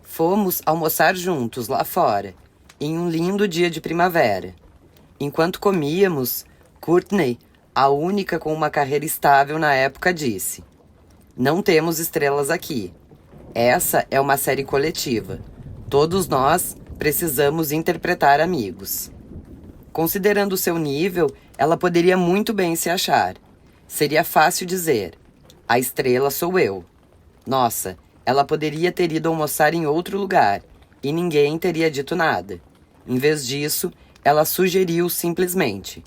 Fomos almoçar juntos lá fora, em um lindo dia de primavera. Enquanto comíamos, Courtney, a única com uma carreira estável na época, disse: "Não temos estrelas aqui. Essa é uma série coletiva. Todos nós precisamos interpretar amigos." Considerando o seu nível, ela poderia muito bem se achar. Seria fácil dizer: "A estrela sou eu." Nossa, ela poderia ter ido almoçar em outro lugar e ninguém teria dito nada. Em vez disso, ela sugeriu simplesmente: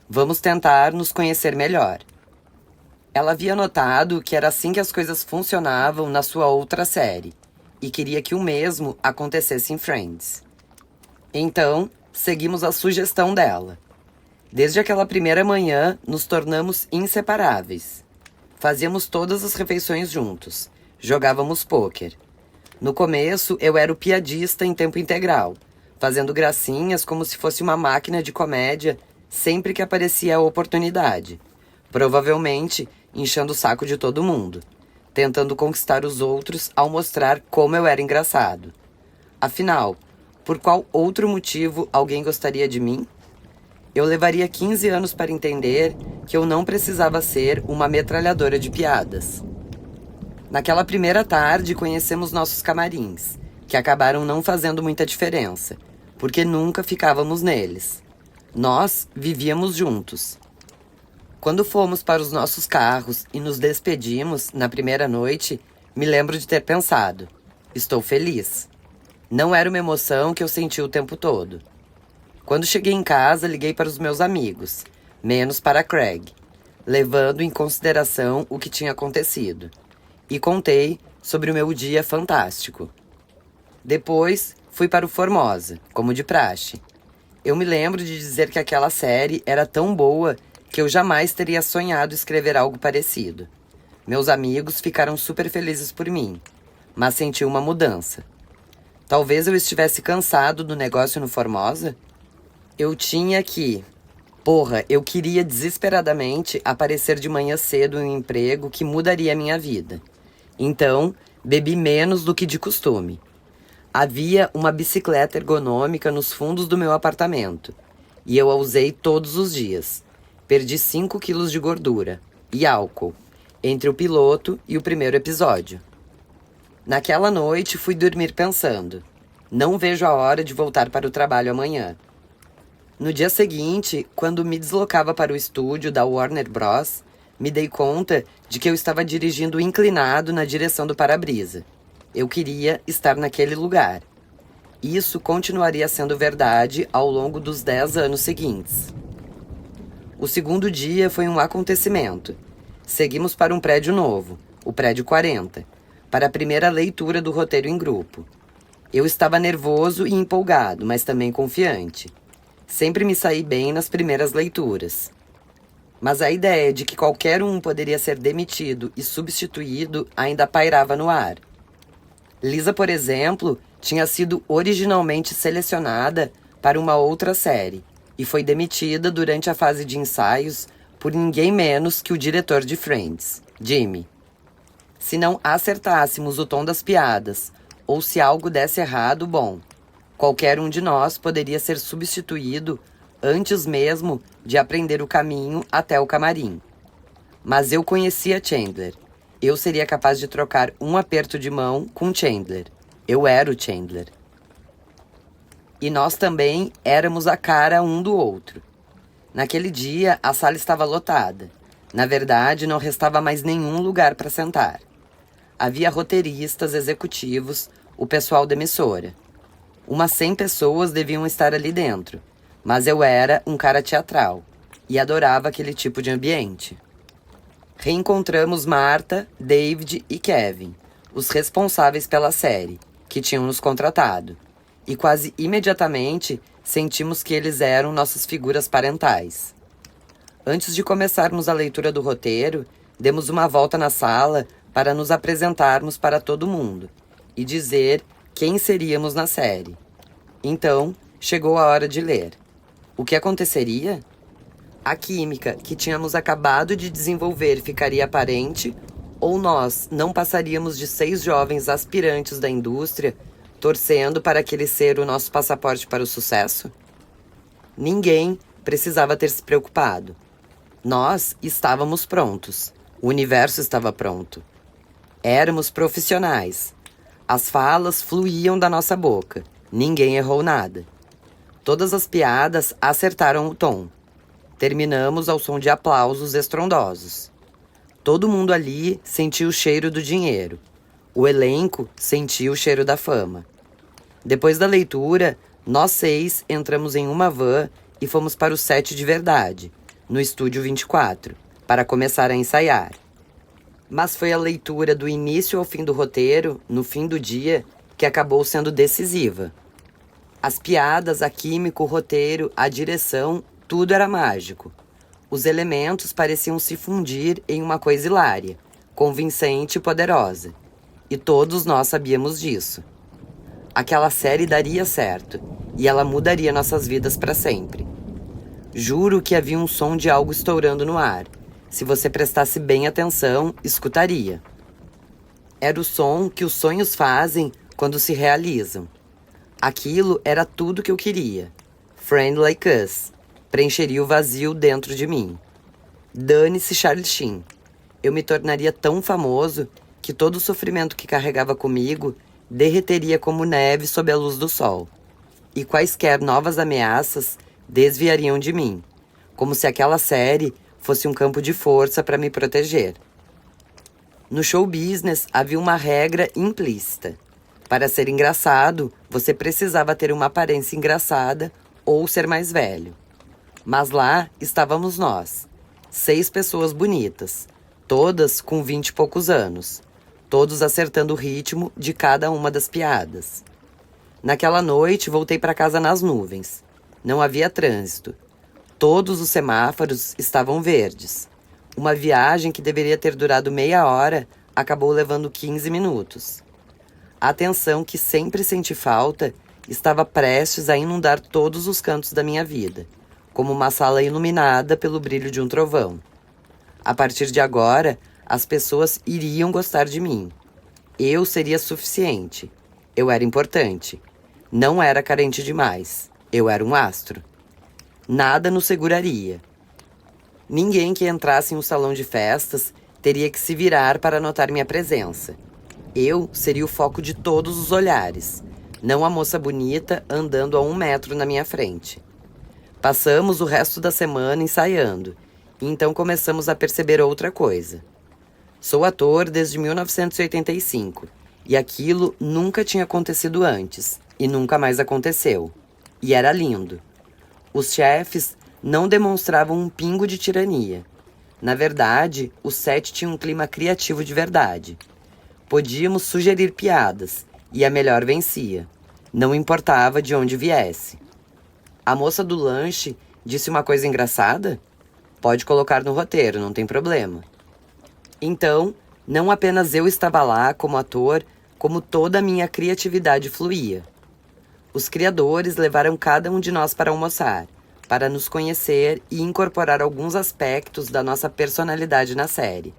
"Vamos tentar nos conhecer melhor." Ela havia notado que era assim que as coisas funcionavam na sua outra série e queria que o mesmo acontecesse em Friends. Então, seguimos a sugestão dela. Desde aquela primeira manhã, nos tornamos inseparáveis. Fazíamos todas as refeições juntos. Jogávamos pôquer. No começo, eu era o piadista em tempo integral, fazendo gracinhas como se fosse uma máquina de comédia sempre que aparecia a oportunidade. Provavelmente, enchendo o saco de todo mundo, tentando conquistar os outros ao mostrar como eu era engraçado. Afinal, por qual outro motivo alguém gostaria de mim? Eu levaria 15 anos para entender que eu não precisava ser uma metralhadora de piadas. Naquela primeira tarde, conhecemos nossos camarins, que acabaram não fazendo muita diferença, porque nunca ficávamos neles. Nós vivíamos juntos. Quando fomos para os nossos carros e nos despedimos na primeira noite, me lembro de ter pensado: estou feliz. Não era uma emoção que eu senti o tempo todo. Quando cheguei em casa, liguei para os meus amigos, menos para Craig, levando em consideração o que tinha acontecido. E contei sobre o meu dia fantástico. Depois, fui para o Formosa, como de praxe. Eu me lembro de dizer que aquela série era tão boa que eu jamais teria sonhado escrever algo parecido. Meus amigos ficaram super felizes por mim, mas senti uma mudança. Talvez eu estivesse cansado do negócio no Formosa? Eu queria desesperadamente aparecer de manhã cedo em um emprego que mudaria a minha vida. Então, bebi menos do que de costume. Havia uma bicicleta ergonômica nos fundos do meu apartamento, e eu a usei todos os dias. Perdi 5 quilos de gordura e álcool entre o piloto e o primeiro episódio. Naquela noite, fui dormir pensando: não vejo a hora de voltar para o trabalho amanhã. No dia seguinte, quando me deslocava para o estúdio da Warner Bros., me dei conta de que eu estava dirigindo inclinado na direção do para-brisa. Eu queria estar naquele lugar. Isso continuaria sendo verdade ao longo dos 10 anos seguintes. O segundo dia foi um acontecimento. Seguimos para um prédio novo, o prédio 40, para a primeira leitura do roteiro em grupo. Eu estava nervoso e empolgado, mas também confiante. Sempre me saí bem nas primeiras leituras. Mas a ideia de que qualquer um poderia ser demitido e substituído ainda pairava no ar. Lisa, por exemplo, tinha sido originalmente selecionada para uma outra série e foi demitida durante a fase de ensaios por ninguém menos que o diretor de Friends, Jimmy. Se não acertássemos o tom das piadas, ou se algo desse errado, bom, qualquer um de nós poderia ser substituído antes mesmo de aprender o caminho até o camarim. Mas eu conhecia Chandler. Eu seria capaz de trocar um aperto de mão com Chandler. Eu era o Chandler. E nós também éramos a cara um do outro. Naquele dia, a sala estava lotada. Na verdade, não restava mais nenhum lugar para sentar. Havia roteiristas, executivos, o pessoal da emissora. Umas 100 pessoas deviam estar ali dentro, mas eu era um cara teatral e adorava aquele tipo de ambiente. Reencontramos Marta, David e Kevin, os responsáveis pela série, que tinham nos contratado, e quase imediatamente sentimos que eles eram nossas figuras parentais. Antes de começarmos a leitura do roteiro, demos uma volta na sala para nos apresentarmos para todo mundo e dizer quem seríamos na série. Então, chegou a hora de ler. O que aconteceria? A química que tínhamos acabado de desenvolver ficaria aparente Ou nós não passaríamos de 6 jovens aspirantes da indústria, torcendo para aquele ser o nosso passaporte para o sucesso? Ninguém precisava ter se preocupado. Nós estávamos prontos. O universo estava pronto. Éramos profissionais. As falas fluíam da nossa boca. Ninguém errou nada. Todas as piadas acertaram o tom. Terminamos ao som de aplausos estrondosos. Todo mundo ali sentiu o cheiro do dinheiro. O elenco sentiu o cheiro da fama. Depois da leitura, nós 6 entramos em uma van e fomos para o set de verdade, no Estúdio 24, para começar a ensaiar. Mas foi a leitura do início ao fim do roteiro, no fim do dia, que acabou sendo decisiva. As piadas, a química, o roteiro, a direção, tudo era mágico. Os elementos pareciam se fundir em uma coisa hilária, convincente e poderosa. E todos nós sabíamos disso. Aquela série daria certo, e ela mudaria nossas vidas para sempre. Juro que havia um som de algo estourando no ar. Se você prestasse bem atenção, escutaria. Era o som que os sonhos fazem quando se realizam. Aquilo era tudo que eu queria. Friend Like Us. Preencheria o vazio dentro de mim. Dane-se Charlie Sheen. Eu me tornaria tão famoso que todo o sofrimento que carregava comigo derreteria como neve sob a luz do sol. E quaisquer novas ameaças desviariam de mim, como se aquela série fosse um campo de força para me proteger. No show business havia uma regra implícita. Para ser engraçado, você precisava ter uma aparência engraçada ou ser mais velho. Mas lá estávamos nós, 6 pessoas bonitas, todas com 20 e poucos anos, todos acertando o ritmo de cada uma das piadas. Naquela noite, voltei para casa nas nuvens. Não havia trânsito. Todos os semáforos estavam verdes. Uma viagem que deveria ter durado meia hora acabou levando 15 minutos. A tensão que sempre senti falta estava prestes a inundar todos os cantos da minha vida, como uma sala iluminada pelo brilho de um trovão. A partir de agora, as pessoas iriam gostar de mim. Eu seria suficiente. Eu era importante. Não era carente demais. Eu era um astro. Nada nos seguraria. Ninguém que entrasse em um salão de festas teria que se virar para notar minha presença. Eu seria o foco de todos os olhares, não a moça bonita andando a 1 metro na minha frente. Passamos o resto da semana ensaiando, e então começamos a perceber outra coisa. Sou ator desde 1985, e aquilo nunca tinha acontecido antes, e nunca mais aconteceu. E era lindo. Os chefes não demonstravam um pingo de tirania. Na verdade, o set tinha um clima criativo de verdade. Podíamos sugerir piadas, e a melhor vencia. Não importava de onde viesse. A moça do lanche disse uma coisa engraçada? Pode colocar no roteiro, não tem problema. Então, não apenas eu estava lá como ator, como toda a minha criatividade fluía. Os criadores levaram cada um de nós para almoçar, para nos conhecer e incorporar alguns aspectos da nossa personalidade na série.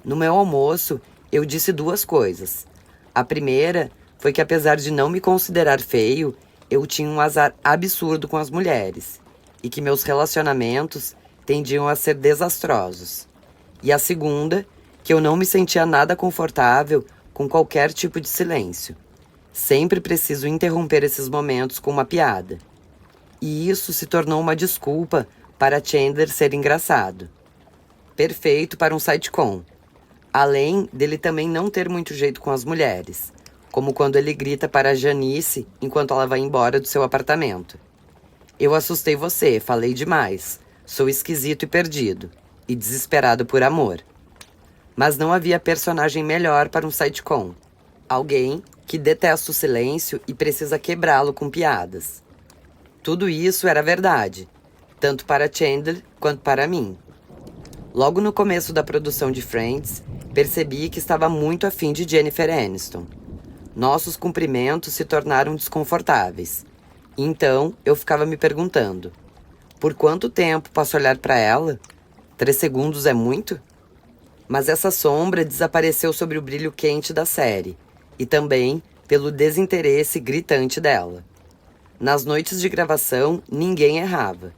No meu almoço, eu disse 2 coisas. A primeira foi que, apesar de não me considerar feio, eu tinha um azar absurdo com as mulheres e que meus relacionamentos tendiam a ser desastrosos. E a segunda, que eu não me sentia nada confortável com qualquer tipo de silêncio. Sempre preciso interromper esses momentos com uma piada. E isso se tornou uma desculpa para Chandler ser engraçado. Perfeito para um sitcom. Além dele também não ter muito jeito com as mulheres, como quando ele grita para a Janice enquanto ela vai embora do seu apartamento. Eu assustei você, falei demais. Sou esquisito e perdido, e desesperado por amor. Mas não havia personagem melhor para um sitcom. Alguém que detesta o silêncio e precisa quebrá-lo com piadas. Tudo isso era verdade, tanto para Chandler quanto para mim. Logo no começo da produção de Friends, percebi que estava muito afim de Jennifer Aniston. Nossos cumprimentos se tornaram desconfortáveis. Então, eu ficava me perguntando, por quanto tempo posso olhar para ela? 3 segundos é muito? Mas essa sombra desapareceu sobre o brilho quente da série, e também pelo desinteresse gritante dela. Nas noites de gravação, ninguém errava.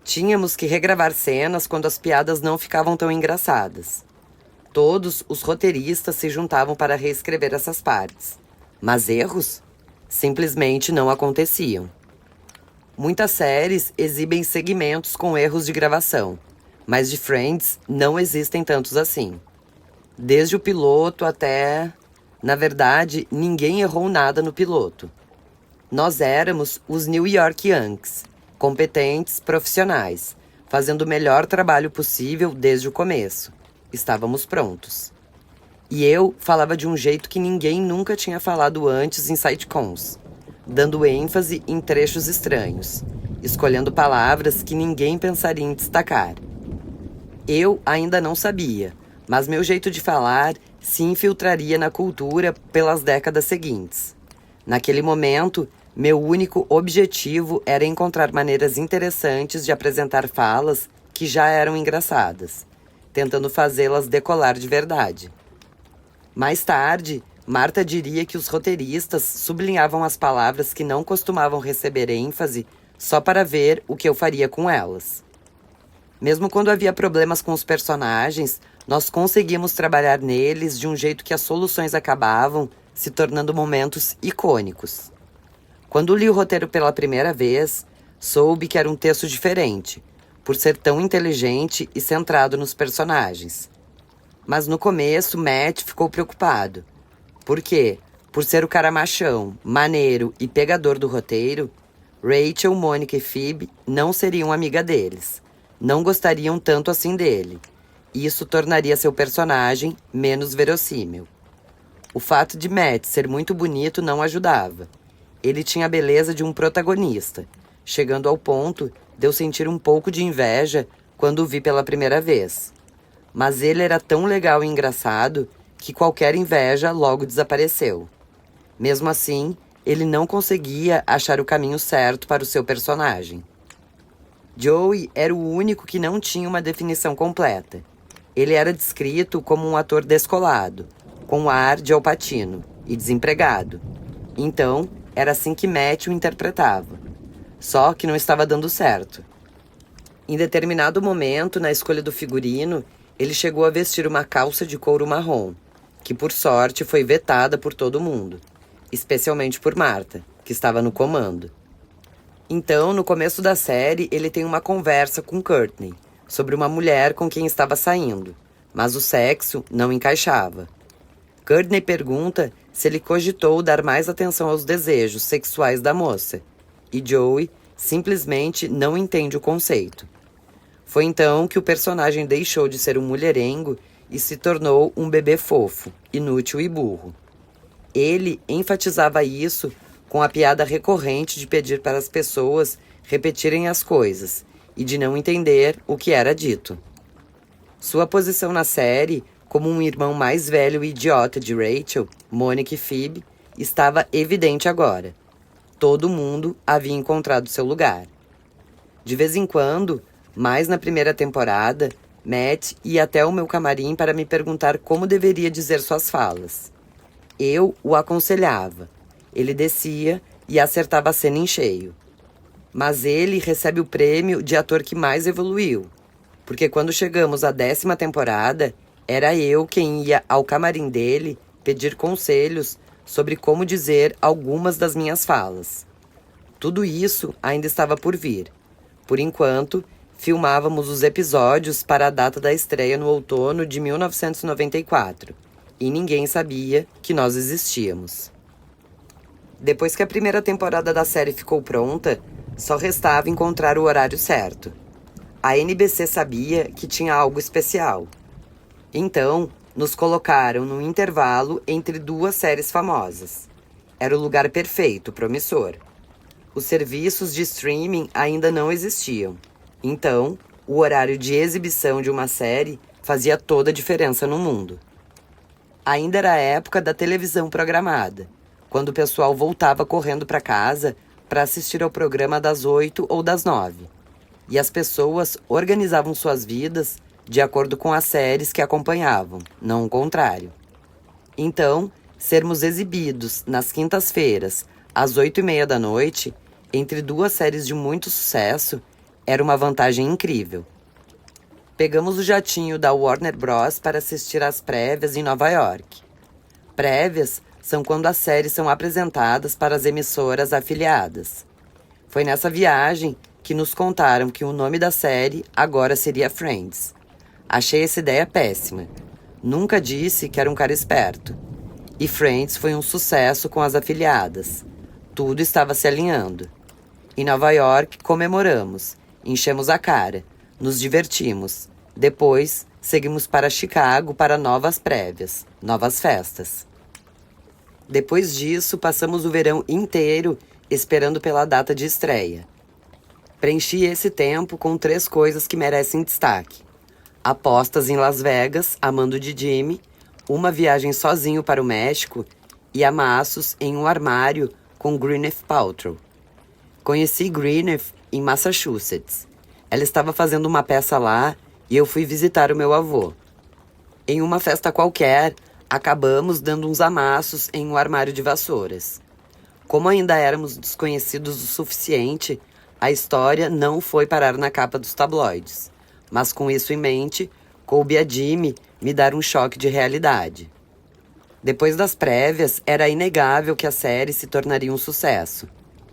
Tínhamos que regravar cenas quando as piadas não ficavam tão engraçadas. Todos os roteiristas se juntavam para reescrever essas partes. Mas erros? Simplesmente não aconteciam. Muitas séries exibem segmentos com erros de gravação, mas de Friends não existem tantos assim. Desde o piloto até... Na verdade, ninguém errou nada no piloto. Nós éramos os New York Yankees, competentes, profissionais, fazendo o melhor trabalho possível desde o começo. Estávamos prontos. E eu falava de um jeito que ninguém nunca tinha falado antes em sitcoms, dando ênfase em trechos estranhos, escolhendo palavras que ninguém pensaria em destacar. Eu ainda não sabia, mas meu jeito de falar se infiltraria na cultura pelas décadas seguintes. Naquele momento, meu único objetivo era encontrar maneiras interessantes de apresentar falas que já eram engraçadas, tentando fazê-las decolar de verdade. Mais tarde, Marta diria que os roteiristas sublinhavam as palavras que não costumavam receber ênfase só para ver o que eu faria com elas. Mesmo quando havia problemas com os personagens, nós conseguíamos trabalhar neles de um jeito que as soluções acabavam se tornando momentos icônicos. Quando li o roteiro pela primeira vez, soube que era um texto diferente, por ser tão inteligente e centrado nos personagens. Mas no começo, Matt ficou preocupado. Por quê? Por ser o cara machão, maneiro e pegador do roteiro, Rachel, Mônica e Phoebe não seriam amiga deles. Não gostariam tanto assim dele. E isso tornaria seu personagem menos verossímil. O fato de Matt ser muito bonito não ajudava. Ele tinha a beleza de um protagonista, chegando ao ponto de eu sentir um pouco de inveja quando o vi pela primeira vez. Mas ele era tão legal e engraçado que qualquer inveja logo desapareceu. Mesmo assim, ele não conseguia achar o caminho certo para o seu personagem. Joey era o único que não tinha uma definição completa. Ele era descrito como um ator descolado, com ar de Al Pacino e desempregado. Então, era assim que Matt o interpretava. Só que não estava dando certo. Em determinado momento, na escolha do figurino, ele chegou a vestir uma calça de couro marrom, que por sorte foi vetada por todo mundo, especialmente por Marta, que estava no comando. Então, no começo da série, ele tem uma conversa com Courtney sobre uma mulher com quem estava saindo, mas o sexo não encaixava. Courtney pergunta se ele cogitou dar mais atenção aos desejos sexuais da moça, e Joey simplesmente não entende o conceito. Foi então que o personagem deixou de ser um mulherengo e se tornou um bebê fofo, inútil e burro. Ele enfatizava isso com a piada recorrente de pedir para as pessoas repetirem as coisas e de não entender o que era dito. Sua posição na série, como um irmão mais velho e idiota de Rachel, Mônica e Phoebe, estava evidente agora. Todo mundo havia encontrado seu lugar. De vez em quando, mais na primeira temporada, Matt ia até o meu camarim para me perguntar como deveria dizer suas falas. Eu o aconselhava. Ele descia e acertava a cena em cheio. Mas ele recebe o prêmio de ator que mais evoluiu. Porque quando chegamos à 10ª temporada, era eu quem ia ao camarim dele pedir conselhos sobre como dizer algumas das minhas falas. Tudo isso ainda estava por vir. Por enquanto, filmávamos os episódios para a data da estreia no outono de 1994. E ninguém sabia que nós existíamos. Depois que a primeira temporada da série ficou pronta, só restava encontrar o horário certo. A NBC sabia que tinha algo especial. Então, nos colocaram num intervalo entre duas séries famosas. Era o lugar perfeito, promissor. Os serviços de streaming ainda não existiam. Então, o horário de exibição de uma série fazia toda a diferença no mundo. Ainda era a época da televisão programada, quando o pessoal voltava correndo para casa para assistir ao programa das 8 ou das 9. E as pessoas organizavam suas vidas de acordo com as séries que acompanhavam, não o contrário. Então, sermos exibidos nas quintas-feiras, às 8h30 da noite, entre duas séries de muito sucesso, era uma vantagem incrível. Pegamos o jatinho da Warner Bros. Para assistir às prévias em Nova York. Prévias são quando as séries são apresentadas para as emissoras afiliadas. Foi nessa viagem que nos contaram que o nome da série agora seria Friends. Achei essa ideia péssima. Nunca disse que era um cara esperto. E Friends foi um sucesso com as afiliadas. Tudo estava se alinhando. Em Nova York, comemoramos, enchemos a cara, nos divertimos. Depois, seguimos para Chicago para novas prévias, novas festas. Depois disso, passamos o verão inteiro esperando pela data de estreia. Preenchi esse tempo com 3 coisas que merecem destaque. Apostas em Las Vegas, amando de Jimmy, uma viagem sozinho para o México e amassos em um armário com Gwyneth Paltrow. Conheci Gwyneth em Massachusetts. Ela estava fazendo uma peça lá e eu fui visitar o meu avô. Em uma festa qualquer, acabamos dando uns amassos em um armário de vassouras. Como ainda éramos desconhecidos o suficiente, a história não foi parar na capa dos tabloides. Mas com isso em mente, coube a Jimmy me dar um choque de realidade. Depois das prévias, era inegável que a série se tornaria um sucesso.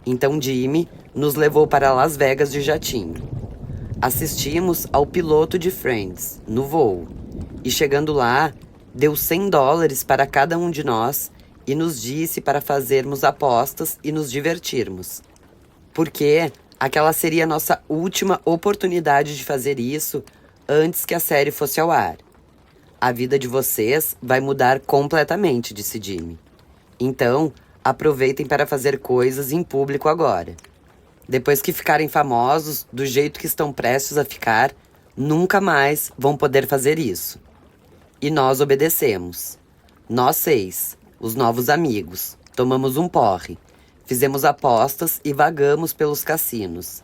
Então Jimmy nos levou para Las Vegas de jatinho. Assistimos ao piloto de Friends, no voo. E chegando lá, deu $100 para cada um de nós e nos disse para fazermos apostas e nos divertirmos. Porque aquela seria a nossa última oportunidade de fazer isso antes que a série fosse ao ar. A vida de vocês vai mudar completamente, disse Jimmy. Então, aproveitem para fazer coisas em público agora. Depois que ficarem famosos, do jeito que estão prestes a ficar, nunca mais vão poder fazer isso. E nós obedecemos. Nós 6, os novos amigos, tomamos um porre, fizemos apostas e vagamos pelos cassinos.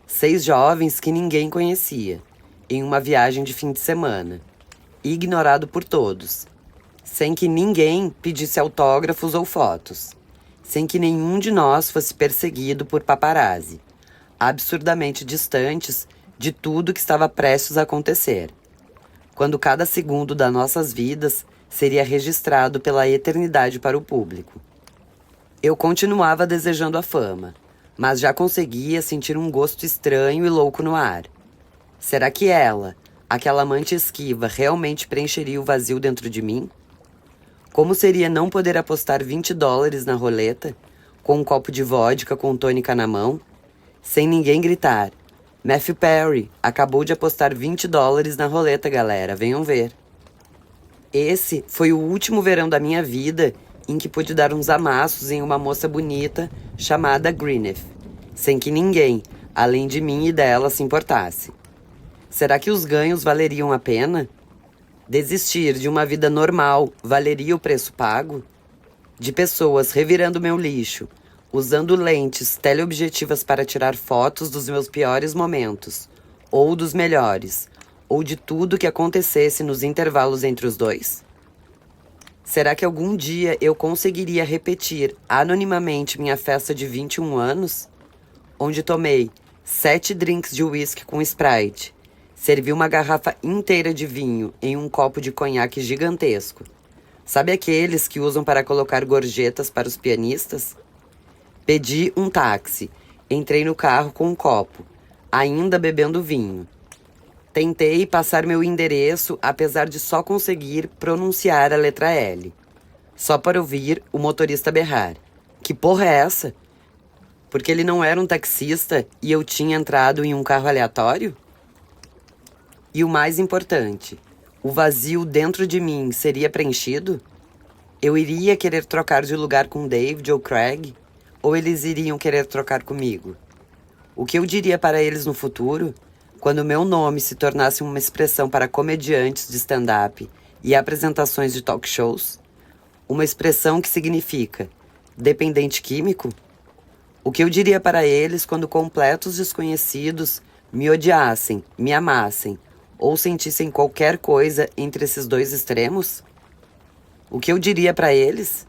6 jovens que ninguém conhecia, em uma viagem de fim de semana. Ignorado por todos. Sem que ninguém pedisse autógrafos ou fotos. Sem que nenhum de nós fosse perseguido por paparazzi, absurdamente distantes de tudo que estava prestes a acontecer, quando cada segundo das nossas vidas seria registrado pela eternidade para o público. Eu continuava desejando a fama, mas já conseguia sentir um gosto estranho e louco no ar. Será que ela, aquela amante esquiva, realmente preencheria o vazio dentro de mim? Como seria não poder apostar $20 na roleta, com um copo de vodka com tônica na mão, sem ninguém gritar: Matthew Perry acabou de apostar $20 na roleta, galera, venham ver. Esse foi o último verão da minha vida em que pude dar uns amassos em uma moça bonita chamada Gwyneth, sem que ninguém, além de mim e dela, se importasse. Será que os ganhos valeriam a pena? Desistir de uma vida normal valeria o preço pago? De pessoas revirando meu lixo, usando lentes teleobjetivas para tirar fotos dos meus piores momentos, ou dos melhores, ou de tudo que acontecesse nos intervalos entre os dois? Será que algum dia eu conseguiria repetir anonimamente minha festa de 21 anos? Onde tomei 7 drinks de uísque com Sprite, servi uma garrafa inteira de vinho em um copo de conhaque gigantesco. Sabe aqueles que usam para colocar gorjetas para os pianistas? Pedi um táxi, entrei no carro com um copo, ainda bebendo vinho. Tentei passar meu endereço, apesar de só conseguir pronunciar a letra L. Só para ouvir o motorista berrar: que porra é essa? Porque ele não era um taxista e eu tinha entrado em um carro aleatório? E o mais importante, o vazio dentro de mim seria preenchido? Eu iria querer trocar de lugar com David ou Craig? Ou eles iriam querer trocar comigo? O que eu diria para eles no futuro, quando meu nome se tornasse uma expressão para comediantes de stand-up e apresentações de talk shows? Uma expressão que significa dependente químico? O que eu diria para eles quando completos desconhecidos me odiassem, me amassem, ou sentissem qualquer coisa entre esses dois extremos? O que eu diria para eles?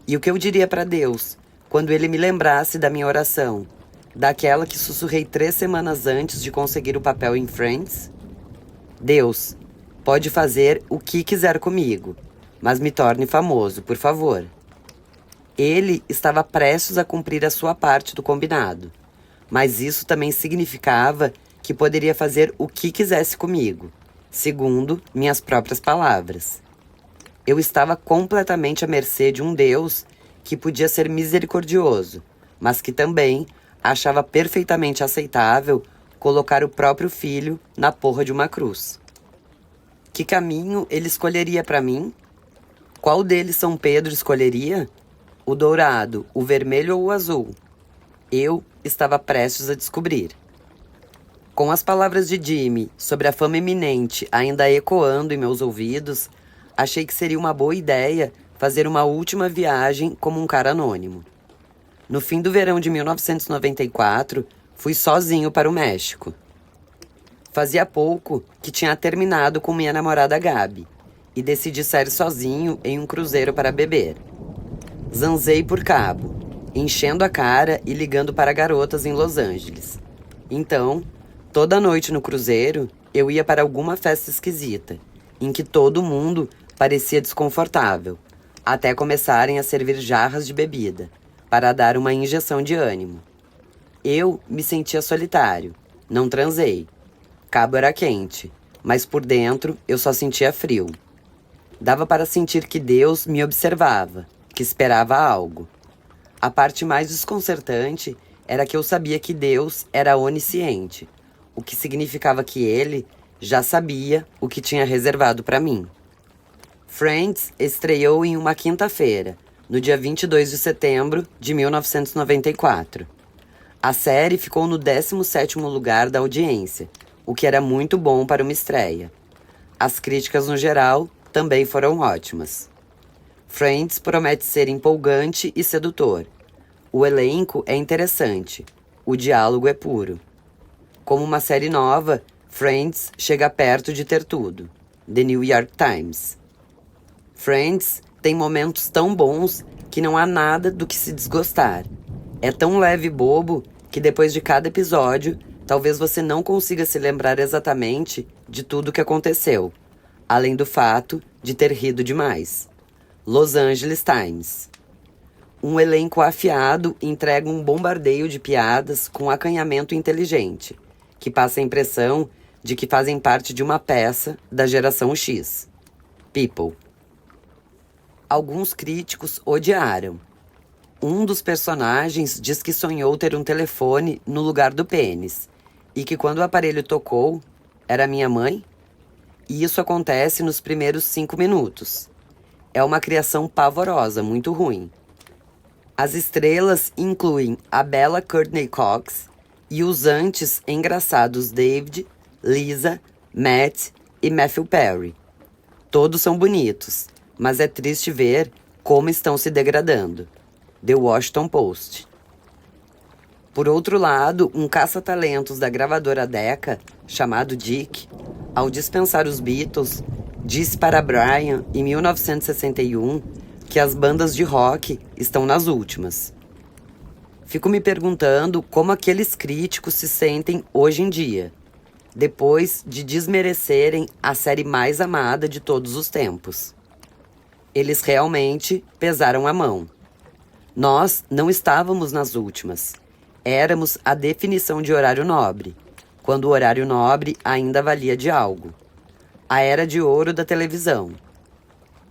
E o que eu diria para Deus quando Ele me lembrasse da minha oração, daquela que sussurrei 3 semanas antes de conseguir o papel em Friends? Deus, pode fazer o que quiser comigo, mas me torne famoso, por favor. Ele estava prestes a cumprir a sua parte do combinado, mas isso também significava que poderia fazer o que quisesse comigo, segundo minhas próprias palavras. Eu estava completamente à mercê de um Deus que podia ser misericordioso, mas que também achava perfeitamente aceitável colocar o próprio filho na porra de uma cruz. Que caminho ele escolheria para mim? Qual deles São Pedro escolheria? O dourado, o vermelho ou o azul? Eu estava prestes a descobrir. Com as palavras de Jimmy sobre a fama iminente ainda ecoando em meus ouvidos, achei que seria uma boa ideia fazer uma última viagem como um cara anônimo. No fim do verão de 1994, fui sozinho para o México. Fazia pouco que tinha terminado com minha namorada Gabi e decidi sair sozinho em um cruzeiro para beber. Zanzei por Cabo, enchendo a cara e ligando para garotas em Los Angeles. Então, toda noite no cruzeiro, eu ia para alguma festa esquisita, em que todo mundo parecia desconfortável, até começarem a servir jarras de bebida, para dar uma injeção de ânimo. Eu me sentia solitário, não transei. Cabo era quente, mas por dentro eu só sentia frio. Dava para sentir que Deus me observava, que esperava algo. A parte mais desconcertante era que eu sabia que Deus era onisciente, o que significava que Ele já sabia o que tinha reservado para mim. Friends estreou em uma quinta-feira, no dia 22 de setembro de 1994. A série ficou no 17º lugar da audiência, o que era muito bom para uma estreia. As críticas no geral também foram ótimas. Friends promete ser empolgante e sedutor. O elenco é interessante. O diálogo é puro. Como uma série nova, Friends chega perto de ter tudo. The New York Times. Friends tem momentos tão bons que não há nada do que se desgostar. É tão leve e bobo que depois de cada episódio, talvez você não consiga se lembrar exatamente de tudo o que aconteceu, além do fato de ter rido demais. Los Angeles Times. Um elenco afiado entrega um bombardeio de piadas com acanhamento inteligente, que passa a impressão de que fazem parte de uma peça da geração X. People. Alguns críticos odiaram. Um dos personagens diz que sonhou ter um telefone no lugar do pênis, e que quando o aparelho tocou, era minha mãe? E isso acontece nos primeiros 5 minutos. É uma criação pavorosa, muito ruim. As estrelas incluem a bela Courtney Cox e os antes engraçados David, Lisa, Matt e Matthew Perry. Todos são bonitos, mas é triste ver como estão se degradando. The Washington Post. Por outro lado, um caça-talentos da gravadora Decca, chamado Dick, ao dispensar os Beatles, disse para Brian, em 1961, que as bandas de rock estão nas últimas. Fico me perguntando como aqueles críticos se sentem hoje em dia, depois de desmerecerem a série mais amada de todos os tempos. Eles realmente pesaram a mão. Nós não estávamos nas últimas. Éramos a definição de horário nobre, quando o horário nobre ainda valia de algo. A era de ouro da televisão.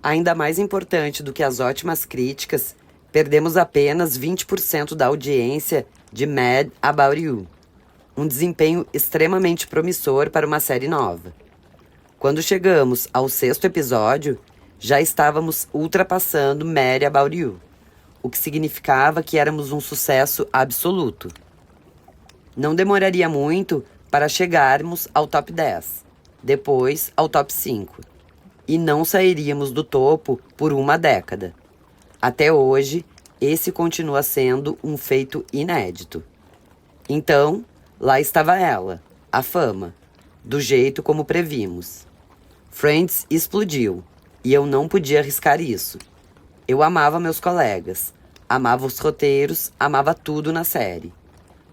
Ainda mais importante do que as ótimas críticas, perdemos apenas 20% da audiência de Mad About You. Um desempenho extremamente promissor para uma série nova. Quando chegamos ao 6º episódio, já estávamos ultrapassando Mad About You, o que significava que éramos um sucesso absoluto. Não demoraria muito para chegarmos ao top 10, depois ao top 5, e não sairíamos do topo por uma década. Até hoje, esse continua sendo um feito inédito. Então, lá estava ela, a fama, do jeito como previmos. Friends explodiu, e eu não podia arriscar isso. Eu amava meus colegas, amava os roteiros, amava tudo na série.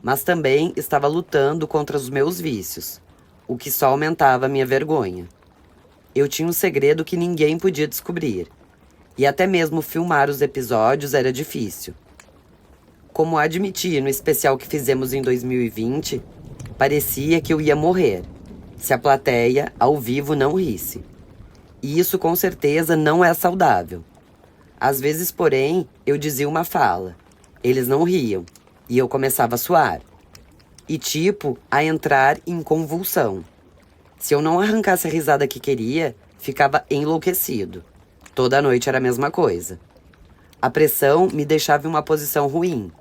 Mas também estava lutando contra os meus vícios, o que só aumentava a minha vergonha. Eu tinha um segredo que ninguém podia descobrir, e até mesmo filmar os episódios era difícil. Como admiti no especial que fizemos em 2020, parecia que eu ia morrer, se a plateia, ao vivo, não risse. E isso com certeza não é saudável. Às vezes, porém, eu dizia uma fala. Eles não riam, e eu começava a suar. E a entrar em convulsão. Se eu não arrancasse a risada que queria, ficava enlouquecido. Toda noite era a mesma coisa. A pressão me deixava em uma posição ruim.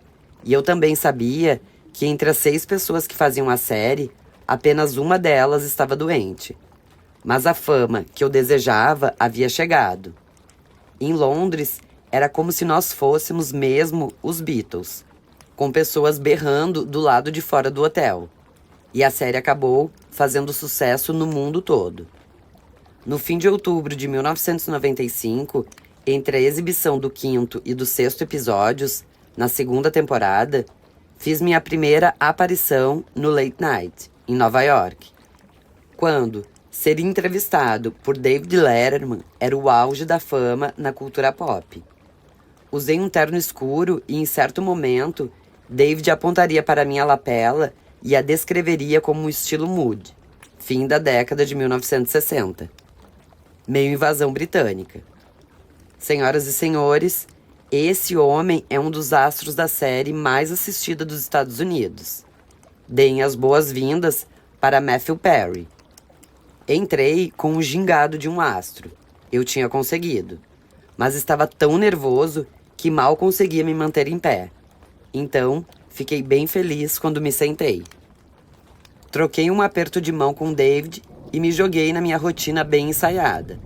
E eu também sabia que entre as 6 pessoas que faziam a série, apenas uma delas estava doente. Mas a fama que eu desejava havia chegado. Em Londres, era como se nós fôssemos mesmo os Beatles, com pessoas berrando do lado de fora do hotel. E a série acabou fazendo sucesso no mundo todo. No fim de outubro de 1995, entre a exibição do 5º e do 6º episódios, na 2ª temporada, fiz minha primeira aparição no Late Night, em Nova York. Quando ser entrevistado por David Letterman era o auge da fama na cultura pop. Usei um terno escuro e, em certo momento, David apontaria para minha lapela e a descreveria como um estilo mood, fim da década de 1960. Meio invasão britânica. Senhoras e senhores, esse homem é um dos astros da série mais assistida dos Estados Unidos. Deem as boas-vindas para Matthew Perry. Entrei com o gingado de um astro. Eu tinha conseguido. Mas estava tão nervoso que mal conseguia me manter em pé. Então, fiquei bem feliz quando me sentei. Troquei um aperto de mão com David e me joguei na minha rotina bem ensaiada.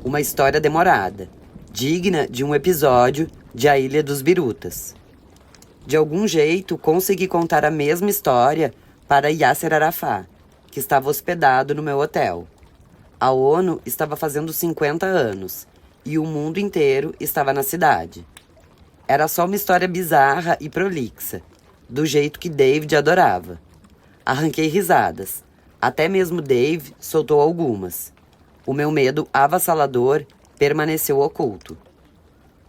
Uma história demorada, digna de um episódio de A Ilha dos Birutas. De algum jeito, consegui contar a mesma história para Yasser Arafat, que estava hospedado no meu hotel. A ONU estava fazendo 50 anos e o mundo inteiro estava na cidade. Era só uma história bizarra e prolixa, do jeito que David adorava. Arranquei risadas. Até mesmo Dave soltou algumas. O meu medo avassalador permaneceu oculto.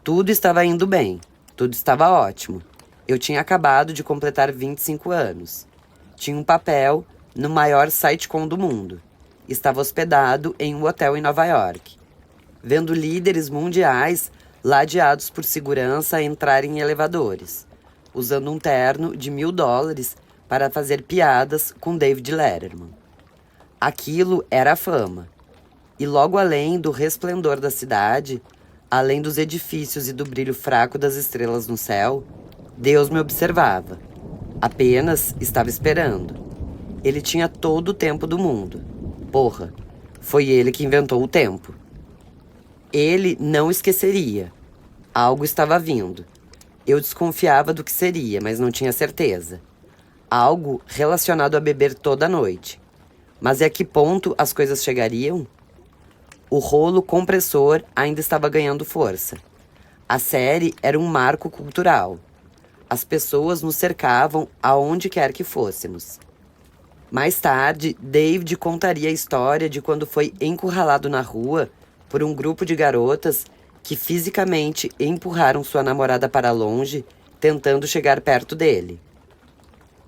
Tudo estava indo bem. Tudo estava ótimo. Eu tinha acabado de completar 25 anos. Tinha um papel no maior sitcom do mundo. Estava hospedado em um hotel em Nova York, vendo líderes mundiais ladeados por segurança entrarem em elevadores, usando um terno de $1.000 para fazer piadas com David Letterman. Aquilo era a fama. E logo além do resplendor da cidade, além dos edifícios e do brilho fraco das estrelas no céu, Deus me observava. Apenas estava esperando. Ele tinha todo o tempo do mundo. Porra, foi ele que inventou o tempo. Ele não esqueceria. Algo estava vindo. Eu desconfiava do que seria, mas não tinha certeza. Algo relacionado a beber toda noite. Mas a que ponto as coisas chegariam? O rolo compressor ainda estava ganhando força. A série era um marco cultural. As pessoas nos cercavam aonde quer que fôssemos. Mais tarde, David contaria a história de quando foi encurralado na rua por um grupo de garotas que fisicamente empurraram sua namorada para longe, tentando chegar perto dele.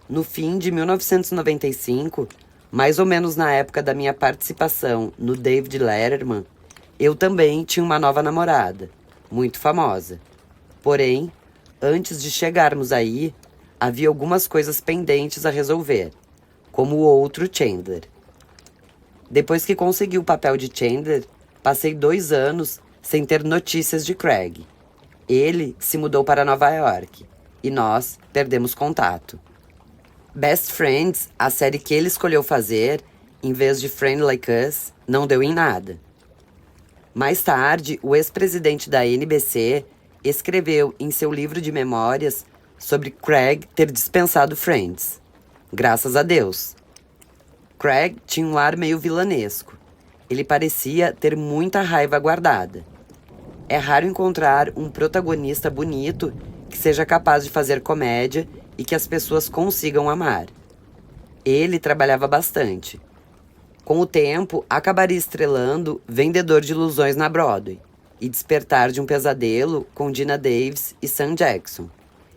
No fim de 1995, mais ou menos na época da minha participação no David Letterman, eu também tinha uma nova namorada, muito famosa. Porém, antes de chegarmos aí, havia algumas coisas pendentes a resolver, como o outro Chandler. Depois que consegui o papel de Chandler, passei 2 anos sem ter notícias de Craig. Ele se mudou para Nova York e nós perdemos contato. Best Friends, a série que ele escolheu fazer, em vez de Friend Like Us, não deu em nada. Mais tarde, o ex-presidente da NBC escreveu em seu livro de memórias sobre Craig ter dispensado Friends. Graças a Deus. Craig tinha um ar meio vilanesco. Ele parecia ter muita raiva guardada. É raro encontrar um protagonista bonito que seja capaz de fazer comédia e que as pessoas consigam amar. Ele trabalhava bastante. Com o tempo, acabaria estrelando Vendedor de Ilusões na Broadway e Despertar de um Pesadelo com Dina Davis e Sam Jackson,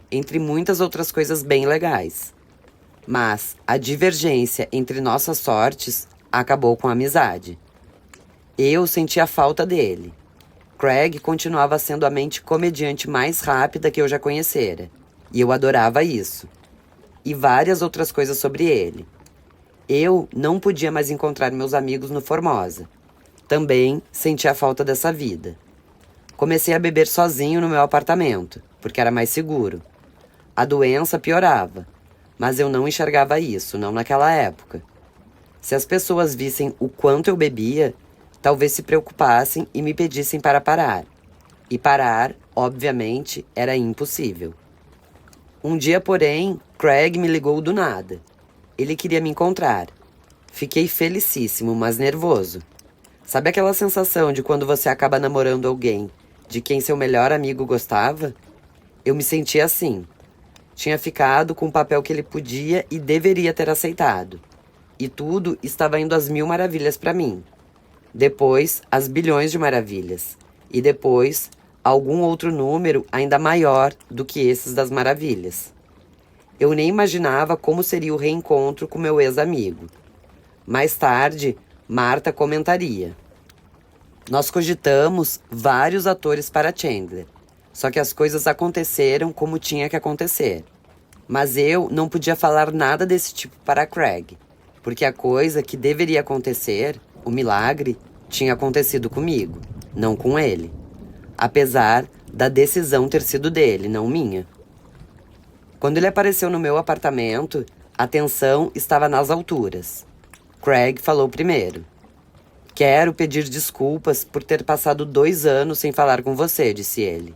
entre muitas outras coisas bem legais. Mas a divergência entre nossas sortes acabou com a amizade. Eu sentia falta dele. Craig continuava sendo a mente comediante mais rápida que eu já conhecera, e eu adorava isso. E várias outras coisas sobre ele. Eu não podia mais encontrar meus amigos no Formosa. Também sentia a falta dessa vida. Comecei a beber sozinho no meu apartamento, porque era mais seguro. A doença piorava, mas eu não enxergava isso, não naquela época. Se as pessoas vissem o quanto eu bebia, talvez se preocupassem e me pedissem para parar. E parar, obviamente, era impossível. Um dia, porém, Craig me ligou do nada. Ele queria me encontrar. Fiquei felicíssimo, mas nervoso. Sabe aquela sensação de quando você acaba namorando alguém de quem seu melhor amigo gostava? Eu me sentia assim. Tinha ficado com o papel que ele podia e deveria ter aceitado. E tudo estava indo às mil maravilhas para mim. Depois, às bilhões de maravilhas. E depois, algum outro número ainda maior do que esses das maravilhas. Eu nem imaginava como seria o reencontro com meu ex-amigo. Mais tarde, Marta comentaria. Nós cogitamos vários atores para Chandler, só que as coisas aconteceram como tinha que acontecer. Mas eu não podia falar nada desse tipo para Craig, porque a coisa que deveria acontecer, o milagre, tinha acontecido comigo, não com ele. Apesar da decisão ter sido dele, não minha. Quando ele apareceu no meu apartamento, a tensão estava nas alturas. Craig falou primeiro. Quero pedir desculpas por ter passado 2 anos sem falar com você, disse ele.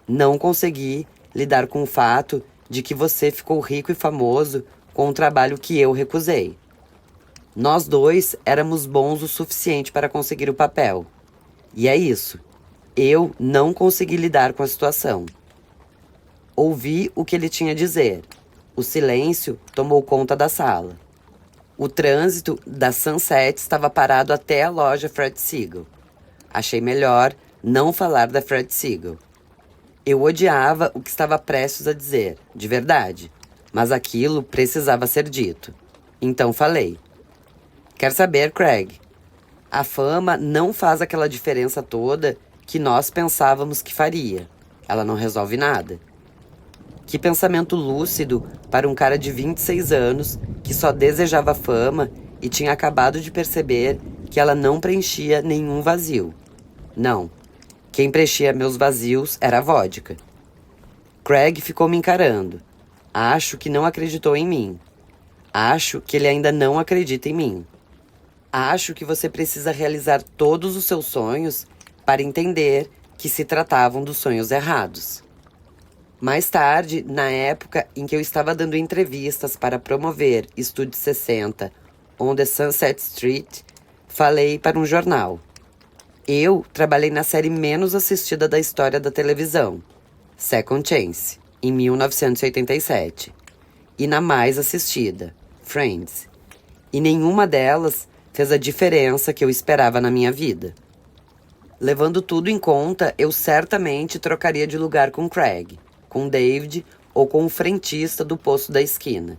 Não consegui lidar com o fato de que você ficou rico e famoso com um trabalho que eu recusei. Nós dois éramos bons o suficiente para conseguir o papel. E é isso. Eu não consegui lidar com a situação. Ouvi o que ele tinha a dizer. O silêncio tomou conta da sala. O trânsito da Sunset estava parado até a loja Fred Segal. Achei melhor não falar da Fred Segal. Eu odiava o que estava prestes a dizer, de verdade, mas aquilo precisava ser dito. Então falei. Quer saber, Craig? A fama não faz aquela diferença toda que nós pensávamos que faria. Ela não resolve nada. Que pensamento lúcido para um cara de 26 anos que só desejava fama e tinha acabado de perceber que ela não preenchia nenhum vazio. Não. Quem preenchia meus vazios era a vodka. Craig ficou me encarando. Acho que não acreditou em mim. Acho que ele ainda não acredita em mim. Acho que você precisa realizar todos os seus sonhos para entender que se tratavam dos sonhos errados. Mais tarde, na época em que eu estava dando entrevistas para promover Estúdio 60 on the Sunset Street, falei para um jornal. Eu trabalhei na série menos assistida da história da televisão, Second Chance, em 1987, e na mais assistida, Friends. E nenhuma delas fez a diferença que eu esperava na minha vida. Levando tudo em conta, eu certamente trocaria de lugar com Craig, com David ou com o frentista do posto da esquina.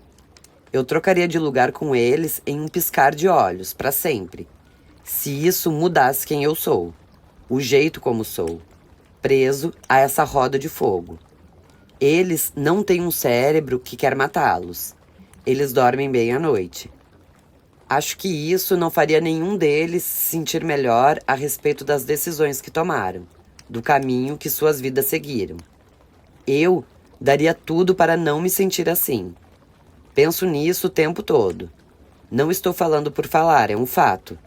Eu trocaria de lugar com eles em um piscar de olhos, para sempre. Se isso mudasse quem eu sou, o jeito como sou, preso a essa roda de fogo. Eles não têm um cérebro que quer matá-los. Eles dormem bem à noite. Acho que isso não faria nenhum deles se sentir melhor a respeito das decisões que tomaram, do caminho que suas vidas seguiram. Eu daria tudo para não me sentir assim. Penso nisso o tempo todo. Não estou falando por falar, é um fato.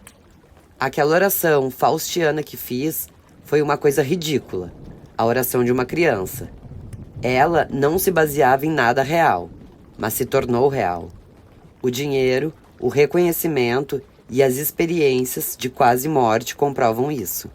Aquela oração faustiana que fiz foi uma coisa ridícula. A oração de uma criança. Ela não se baseava em nada real, mas se tornou real. O dinheiro, O reconhecimento e as experiências de quase morte comprovam isso.